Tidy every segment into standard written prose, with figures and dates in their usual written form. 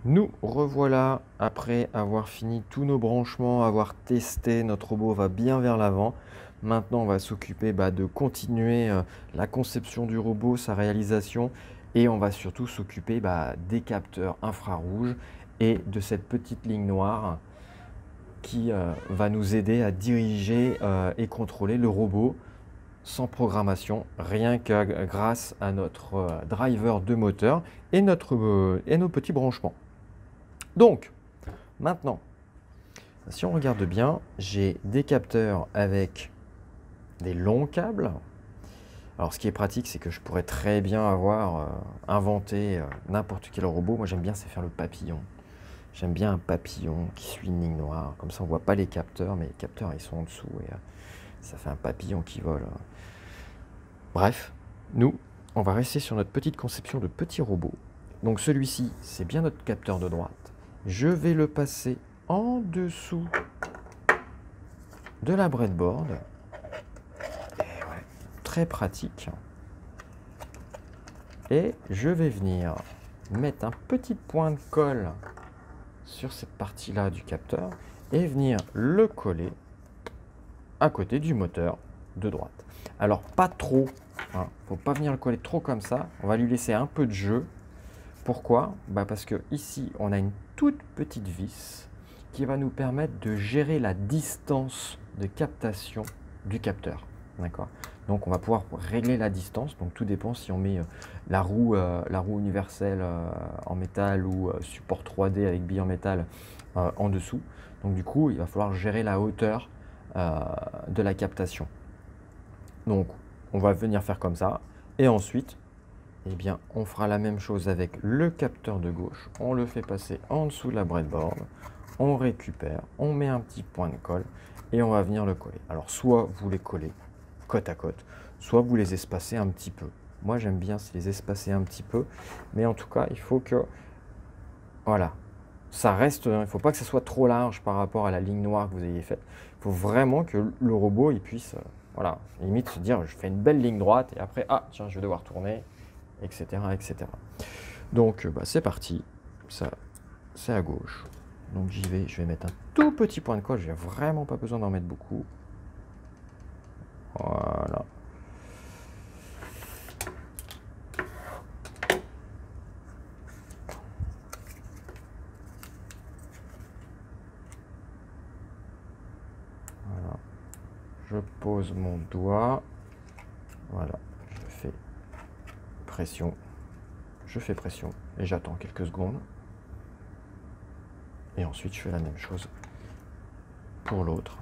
Nous revoilà après avoir fini tous nos branchements, avoir testé, notre robot va bien vers l'avant. Maintenant, on va s'occuper de continuer la conception du robot, sa réalisation, et on va surtout s'occuper des capteurs infrarouges et de cette petite ligne noire qui va nous aider à diriger et contrôler le robot sans programmation, rien que grâce à notre driver de moteur et nos petits branchements. Donc, maintenant, si on regarde bien, j'ai des capteurs avec des longs câbles. Alors, ce qui est pratique, c'est que je pourrais très bien avoir inventé n'importe quel robot. Moi, j'aime bien, c'est faire le papillon. J'aime bien un papillon qui suit une ligne noire. Comme ça, on ne voit pas les capteurs, mais les capteurs, ils sont en dessous. Et ça fait un papillon qui vole. Bref, nous, on va rester sur notre petite conception de petit robot. Donc, celui-ci, c'est bien notre capteur de droite. Je vais le passer en dessous de la breadboard. Et ouais, très pratique. Et je vais venir mettre un petit point de colle sur cette partie-là du capteur et venir le coller à côté du moteur de droite. Alors, pas trop, hein, faut pas venir le coller trop comme ça. On va lui laisser un peu de jeu. Pourquoi? Parce que ici, on a une toute petite vis qui va nous permettre de gérer la distance de captation du capteur. D'accord? Donc, on va pouvoir régler la distance. Donc, tout dépend si on met la roue universelle en métal ou support 3D avec billes en métal en dessous. Donc, du coup, il va falloir gérer la hauteur de la captation. Donc, on va venir faire comme ça. Et ensuite, eh bien, on fera la même chose avec le capteur de gauche. On le fait passer en dessous de la breadboard. On récupère, on met un petit point de colle et on va venir le coller. Alors, soit vous les collez côte à côte, soit vous les espacez un petit peu. Moi, j'aime bien les espacer un petit peu. Mais en tout cas, il faut que, voilà, ça reste, il ne faut pas que ça soit trop large par rapport à la ligne noire que vous ayez faite. Il faut vraiment que le robot, il puisse, voilà, limite se dire, je fais une belle ligne droite et après, ah, tiens, je vais devoir tourner, etc. etc. Donc, c'est parti. Ça, c'est à gauche. Donc, j'y vais. Je vais mettre un tout petit point de colle. Je n'ai vraiment pas besoin d'en mettre beaucoup. Voilà. Voilà. Je pose mon doigt. Voilà. Je fais pression. Je fais pression et j'attends quelques secondes. Et ensuite, je fais la même chose pour l'autre.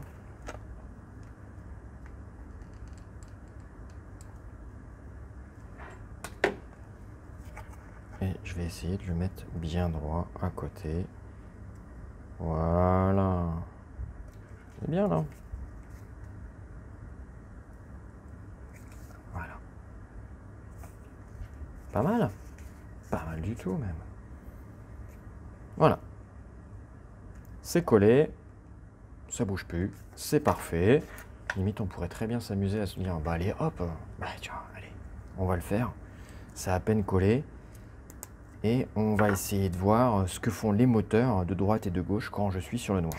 Et je vais essayer de le mettre bien droit à côté. Voilà. C'est bien là. Voilà. Pas mal. Pas mal du tout même. Voilà. C'est collé. Ça bouge plus. C'est parfait. Limite, on pourrait très bien s'amuser à se dire, allez, hop. Tiens, allez, on va le faire. C'est à peine collé. Et on va essayer de voir ce que font les moteurs de droite et de gauche quand je suis sur le noir.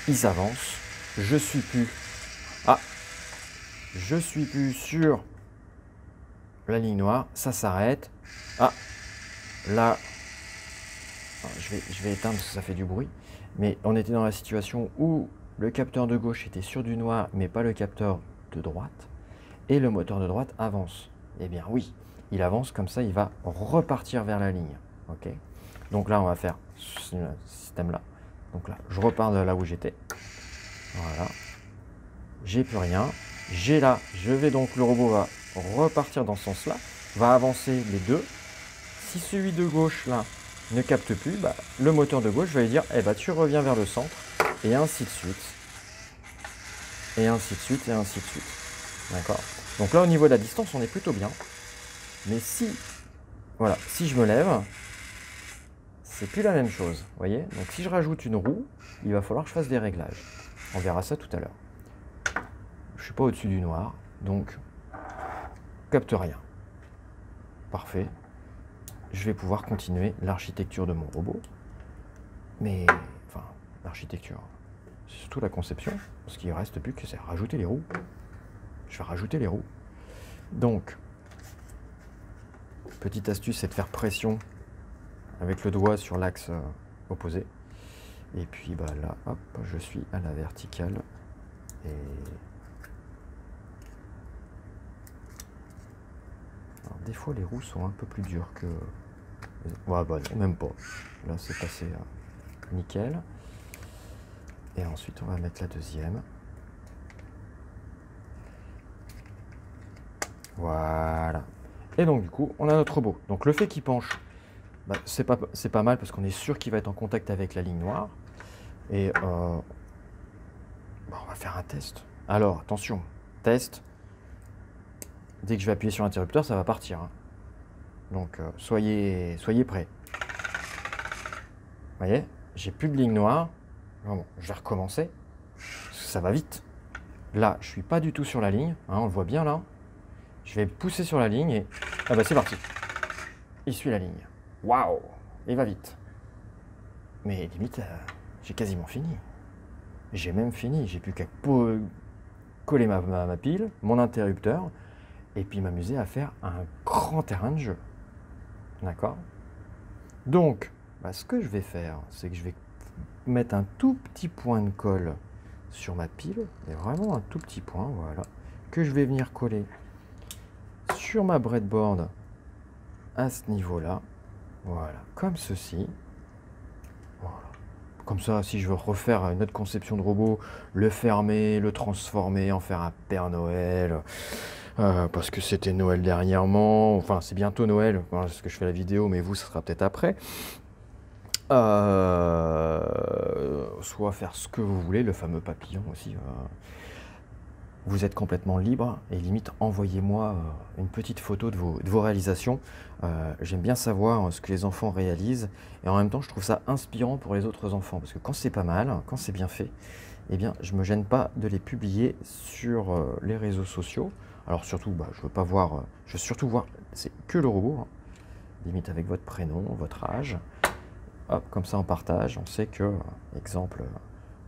Ils avancent. Je suis plus. Ah, je suis plus sur la ligne noire. Ça s'arrête. Ah, là, je vais éteindre parce que ça fait du bruit. Mais on était dans la situation où le capteur de gauche était sur du noir, mais pas le capteur de droite. Et le moteur de droite avance. Eh bien oui, il avance comme ça, il va repartir vers la ligne. Ok. Donc là, on va faire ce système-là. Donc là, je repars de là où j'étais. Voilà. J'ai plus rien. J'ai là, je vais donc, le robot va repartir dans ce sens-là, va avancer les deux. Si celui de gauche, là, ne capte plus, le moteur de gauche va lui dire, tu reviens vers le centre, et ainsi de suite. Et ainsi de suite, et ainsi de suite. D'accord. Donc là, au niveau de la distance, on est plutôt bien. Mais si, voilà, si je me lève, c'est plus la même chose, vous voyez. Donc si je rajoute une roue, il va falloir que je fasse des réglages. On verra ça tout à l'heure. Je ne suis pas au-dessus du noir, donc capte rien. Parfait. je vais pouvoir continuer l'architecture de mon robot. Mais, enfin, l'architecture, c'est surtout la conception, parce qu'il ne reste plus que c'est rajouter les roues. Je vais rajouter les roues. Donc, petite astuce, c'est de faire pression avec le doigt sur l'axe opposé. Et puis bah là, hop, je suis à la verticale. Et alors, des fois, les roues sont un peu plus dures que... Ouais, bah non, même pas. Là, c'est passé nickel. Et ensuite, on va mettre la deuxième. Voilà. Et donc, du coup, on a notre robot. Donc, le fait qu'il penche, bah, c'est pas mal parce qu'on est sûr qu'il va être en contact avec la ligne noire. Et bah, on va faire un test. Alors, attention, test. Dès que je vais appuyer sur l'interrupteur, ça va partir. Hein. Donc, soyez prêts. Vous voyez, j'ai plus de ligne noire. Bon, je vais recommencer. Parce que ça va vite. Là, je suis pas du tout sur la ligne. Hein, on le voit bien là. Je vais pousser sur la ligne et... Ah bah c'est parti. Il suit la ligne. Waouh! Il va vite. Mais limite, j'ai quasiment fini. J'ai même fini. J'ai plus qu'à coller ma pile, mon interrupteur, et puis m'amuser à faire un grand terrain de jeu. D'accord? Donc, bah, ce que je vais faire, c'est que je vais mettre un tout petit point de colle sur ma pile, et vraiment un tout petit point, voilà, que je vais venir coller sur ma breadboard à ce niveau-là, voilà, comme ceci. Voilà. Comme ça, si je veux refaire une autre conception de robot, le fermer, le transformer, en faire un Père Noël, parce que c'était Noël dernièrement, enfin c'est bientôt Noël, parce que je fais la vidéo, mais vous, ça sera peut-être après. Soit faire ce que vous voulez, le fameux papillon aussi. Vous êtes complètement libre et limite envoyez-moi une petite photo de vos réalisations. J'aime bien savoir ce que les enfants réalisent et en même temps je trouve ça inspirant pour les autres enfants parce que quand c'est pas mal, quand c'est bien fait, eh bien je me gêne pas de les publier sur les réseaux sociaux. Alors surtout, bah, je veux pas voir, je veux surtout voir, c'est que le robot, hein. Limite avec votre prénom, votre âge. Hop, comme ça on partage, on sait que, exemple,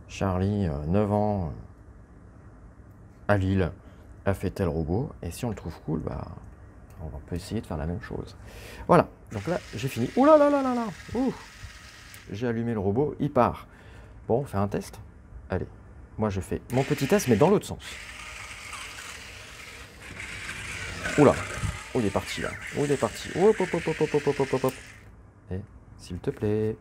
Charlie, 9 ans, à Lille, a fait tel robot, et si on le trouve cool, bah, on peut essayer de faire la même chose. Voilà, donc là, j'ai fini. Ouh là là là là là. Ouh. J'ai allumé le robot, il part. Bon, on fait un test. Allez, moi je fais mon petit test, mais dans l'autre sens. Oula, oh il est parti là. Oh il est parti. Hop, hop, hop, hop, hop, hop, hop, hop, hop. Et s'il te plaît.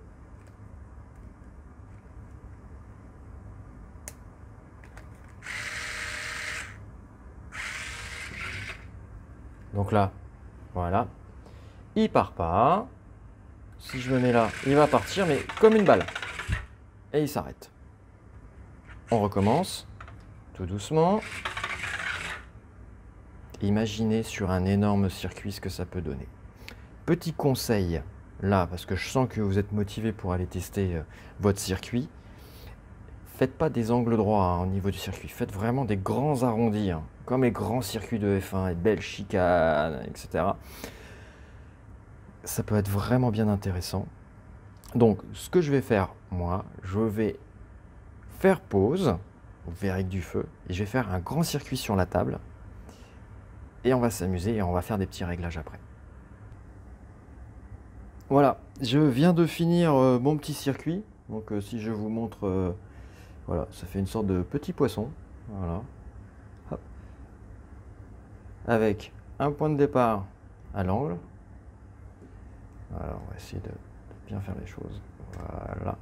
Donc là, voilà. Il part pas. Si je me mets là, il va partir, mais comme une balle. Et il s'arrête. On recommence, tout doucement. Imaginez sur un énorme circuit ce que ça peut donner. Petit conseil, là, parce que je sens que vous êtes motivé pour aller tester votre circuit. Faites pas des angles droits hein, au niveau du circuit. Faites vraiment des grands arrondis, hein, comme les grands circuits de F1, les belles chicanes, etc. Ça peut être vraiment bien intéressant. Donc, ce que je vais faire, moi, je vais faire pause, vous verrez avec du feu, et je vais faire un grand circuit sur la table. Et on va s'amuser et on va faire des petits réglages après. Voilà, je viens de finir mon petit circuit. Donc, si je vous montre, voilà, ça fait une sorte de petit poisson. Voilà. Hop. Avec un point de départ à l'angle. Alors, on va essayer de bien faire les choses. Voilà.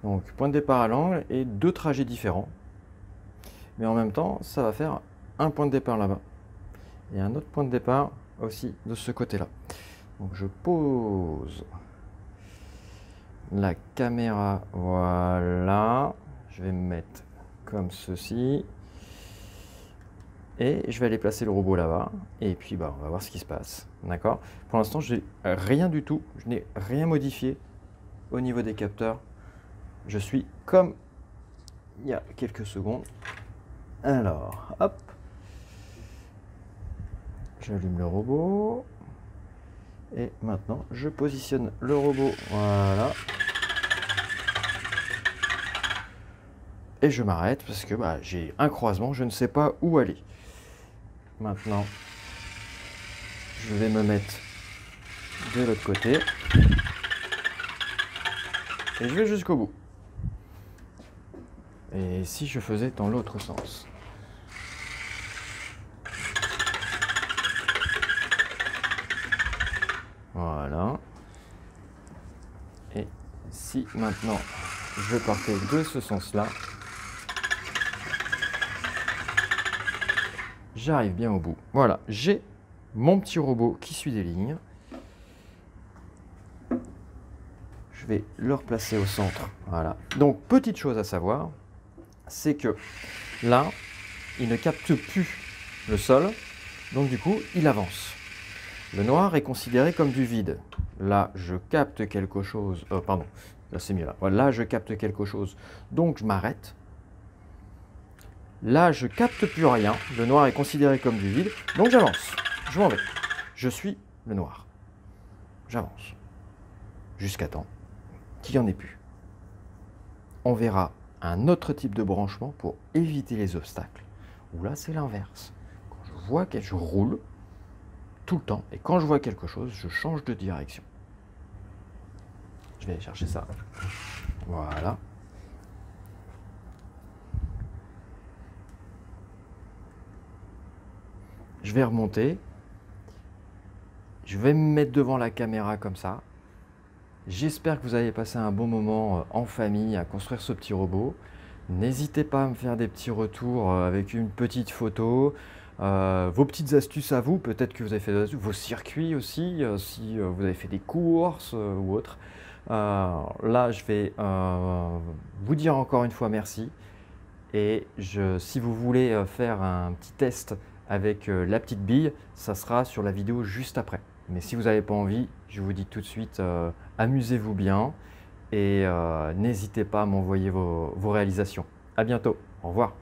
Donc, point de départ à l'angle et deux trajets différents. Mais en même temps, ça va faire un point de départ là-bas. Et un autre point de départ aussi de ce côté-là. Donc, je pose la caméra. Voilà. Je vais me mettre comme ceci. Et je vais aller placer le robot là-bas. Et puis, bah, on va voir ce qui se passe. D'accord? Pour l'instant, je n'ai rien du tout. Je n'ai rien modifié au niveau des capteurs. Je suis comme il y a quelques secondes. Alors, hop. J'allume le robot. Et maintenant, je positionne le robot, voilà. Et je m'arrête parce que j'ai un croisement, je ne sais pas où aller. Maintenant, je vais me mettre de l'autre côté. Et je vais jusqu'au bout. Et si je faisais dans l'autre sens? Voilà. Et si maintenant je partais de ce sens-là, j'arrive bien au bout. Voilà, j'ai mon petit robot qui suit des lignes. Je vais le replacer au centre. Voilà. Donc, petite chose à savoir, c'est que là, il ne capte plus le sol. Donc, du coup, il avance. Le noir est considéré comme du vide. Là, je capte quelque chose. Pardon, là, c'est mieux là. Voilà, là, je capte quelque chose. Donc, je m'arrête. Là, je capte plus rien. Le noir est considéré comme du vide. Donc, j'avance. Je m'en vais. Je suis le noir. J'avance. Jusqu'à temps qu'il n'y en ait plus. On verra un autre type de branchement pour éviter les obstacles. Où là, c'est l'inverse. Quand je vois que je roule tout le temps, et quand je vois quelque chose, je change de direction. Je vais aller chercher ça. Voilà. Je vais remonter. Je vais me mettre devant la caméra comme ça. J'espère que vous avez passé un bon moment en famille à construire ce petit robot. N'hésitez pas à me faire des petits retours avec une petite photo, vos petites astuces à vous, peut-être que vous avez fait vos circuits aussi, si vous avez fait des courses ou autre. Là, je vais vous dire encore une fois merci. Et si vous voulez faire un petit test avec la petite bille, ça sera sur la vidéo juste après. Mais si vous n'avez pas envie, je vous dis tout de suite, amusez-vous bien et n'hésitez pas à m'envoyer vos réalisations. À bientôt, au revoir.